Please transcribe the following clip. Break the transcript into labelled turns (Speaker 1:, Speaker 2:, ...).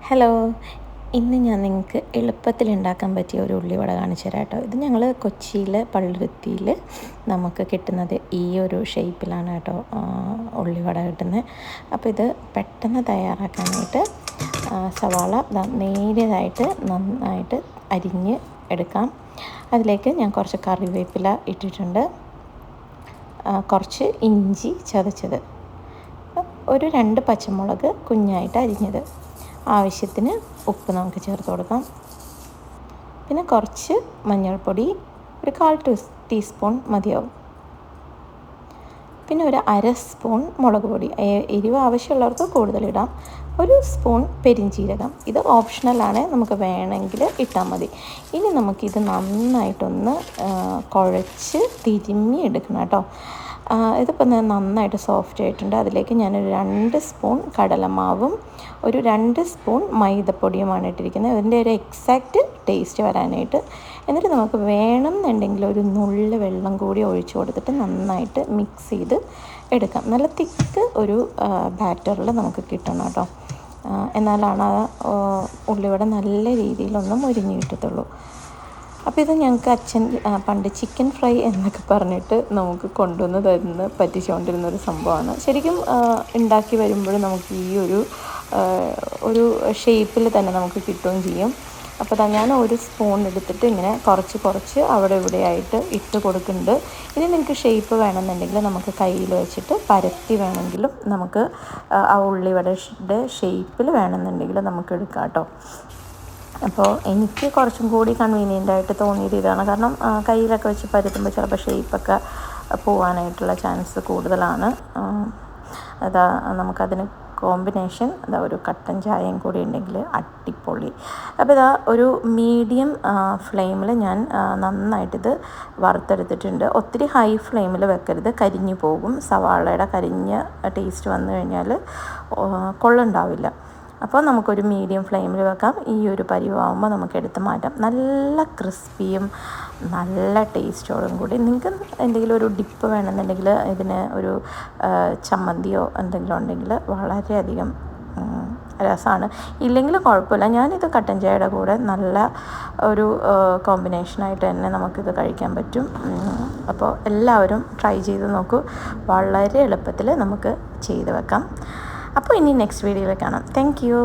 Speaker 1: Hello, ഇന്ന് ഞാൻ നിങ്ങൾക്ക് എളുപ്പത്തിൽ ഉണ്ടാക്കാൻ പറ്റിയ ഒരു ഉള്ളിവട കാണിച്ചു തരാം കേട്ടോ. ഇത് ഞങ്ങൾ കൊച്ചിയിൽ പള്ളുരുത്തിയിൽ നമുക്ക് കിട്ടുന്നത് ഈ ഒരു ഷേപ്പിലാണ് കേട്ടോ ഉള്ളിവട കിട്ടുന്നത്. അപ്പോൾ ഇത് പെട്ടെന്ന് തയ്യാറാക്കാനായിട്ട് സവാള നേരിയതായിട്ട് നന്നായിട്ട് അരിഞ്ഞ് എടുക്കാം. അതിലേക്ക് ഞാൻ കുറച്ച് കറിവേപ്പില ഇട്ടിട്ടുണ്ട്, കുറച്ച് ഇഞ്ചി ചതച്ചത്, ഒരു 2 പച്ചമുളക് കുഞ്ഞായിട്ട് അരിഞ്ഞത്, ആവശ്യത്തിന് ഉപ്പ് നമുക്ക് ചേർത്ത് കൊടുക്കാം. പിന്നെ കുറച്ച് മഞ്ഞൾപ്പൊടി, ഒരു 1/4 ടീസ്പൂൺ മതിയാവും. പിന്നെ ഒരു 1/2 സ്പൂൺ മുളക് പൊടി, എരിവ് ആവശ്യമുള്ളവർക്ക് കൂടുതലിടാം. ഒരു സ്പൂൺ പെരിഞ്ചീരകം, ഇത് ഓപ്ഷണലാണ്, നമുക്ക് വേണമെങ്കിൽ ഇട്ടാൽ മതി. ഇനി നമുക്കിത് നന്നായിട്ടൊന്ന് കുഴച്ച് തിരുമ്മി എടുക്കണം കേട്ടോ. ഇതിപ്പോൾ നന്നായിട്ട് സോഫ്റ്റ് ആയിട്ടുണ്ട്. അതിലേക്ക് ഞാനൊരു 2 സ്പൂൺ കടലമാവും ഒരു 2 സ്പൂൺ മൈദപ്പൊടിയുമാണ് ഇട്ടിരിക്കുന്നത്, അതിൻ്റെ ഒരു എക്സാക്റ്റ് ടേസ്റ്റ് വരാനായിട്ട്. എന്നിട്ട് നമുക്ക് വേണമെന്നുണ്ടെങ്കിൽ ഒരു നുള്ള് വെള്ളം കൂടി ഒഴിച്ച് കൊടുത്തിട്ട് നന്നായിട്ട് മിക്സ് ചെയ്ത് എടുക്കാം. നല്ല തിക്ക് ഒരു ബാറ്ററിൽ നമുക്ക് കിട്ടണം കേട്ടോ, എന്നാലാണ് ഉള്ളിവട നല്ല രീതിയിലൊന്ന് മുരിഞ്ഞ് കിട്ടത്തുള്ളൂ. അപ്പോൾ ഇത് ഞങ്ങൾക്ക് അച്ഛൻ പണ്ട് ചിക്കൻ ഫ്രൈ എന്നൊക്കെ പറഞ്ഞിട്ട് നമുക്ക് കൊണ്ടുവന്ന് തരുന്ന പറ്റിച്ചുകൊണ്ടിരുന്നൊരു സംഭവമാണ്. ശരിക്കും ഉണ്ടാക്കി വരുമ്പോഴും നമുക്ക് ഈ ഒരു ഷേപ്പിൽ തന്നെ നമുക്ക് കിട്ടുകയും ചെയ്യും. അപ്പോൾ ഞാൻ ഒരു സ്പൂൺ എടുത്തിട്ട് ഇങ്ങനെ കുറച്ച് അവിടെ ഇവിടെയായിട്ട് ഇട്ട് കൊടുക്കുന്നുണ്ട്. ഇനി നിങ്ങൾക്ക് ഷേപ്പ് വേണമെന്നുണ്ടെങ്കിൽ നമുക്ക് കയ്യിൽ വെച്ചിട്ട് പരത്തി വേണമെങ്കിലും നമുക്ക് ആ ഉള്ളിവടയുടെ ഷേപ്പിൽ വേണമെന്നുണ്ടെങ്കിൽ നമുക്ക് എടുക്കാം കേട്ടോ. അപ്പോൾ എനിക്ക് കുറച്ചും കൂടി കൺവീനിയൻ്റായിട്ട് തോന്നിയത് ഇതാണ്. കാരണം കയ്യിലൊക്കെ വെച്ച് പരത്തുമ്പോൾ ചിലപ്പോൾ ഷേപ്പൊക്കെ പോകാനായിട്ടുള്ള ചാൻസ് കൂടുതലാണ്. അതാ നമുക്കതിന് കോമ്പിനേഷൻ ഒരു കട്ടൻ ചായയും കൂടി ഉണ്ടെങ്കിൽ അടിപൊളി. അപ്പോൾ ഇതാ ഒരു മീഡിയം ഫ്ലെയിമിൽ ഞാൻ നന്നായിട്ടിത് വറുത്തെടുത്തിട്ടുണ്ട്. ഒത്തിരി ഹൈ ഫ്ലെയിമിൽ വെക്കരുത്, കരിഞ്ഞു പോകും. സവാളയുടെ കരിഞ്ഞ ടേസ്റ്റ് വന്നു കഴിഞ്ഞാൽ കൊള്ളുണ്ടാവില്ല. അപ്പോൾ നമുക്കൊരു മീഡിയം ഫ്ലെയിമിൽ വെക്കാം. ഈ ഒരു പരിവാകുമ്പോൾ നമുക്ക് എടുത്ത് മാറ്റാം. നല്ല ക്രിസ്പിയും നല്ല ടേസ്റ്റോടും കൂടി. നിങ്ങൾക്ക് എന്തെങ്കിലും ഒരു ഡിപ്പ് വേണമെന്നുണ്ടെങ്കിൽ ഇതിന് ഒരു ചമ്മന്തിയോ എന്തെങ്കിലും ഉണ്ടെങ്കിൽ വളരെയധികം രസമാണ്. ഇല്ലെങ്കിൽ കുഴപ്പമില്ല. ഞാനിത് കട്ടൻ ചായയുടെ കൂടെ നല്ല ഒരു കോമ്പിനേഷനായിട്ട് തന്നെ നമുക്കിത് കഴിക്കാൻ പറ്റും. അപ്പോൾ എല്ലാവരും ട്രൈ ചെയ്ത് നോക്കൂ. വളരെ എളുപ്പത്തിൽ നമുക്ക് ചെയ്ത് വെക്കാം. അപ്പോൾ ഇനി നെക്സ്റ്റ് വീഡിയോയിൽ കാണാം. Thank you.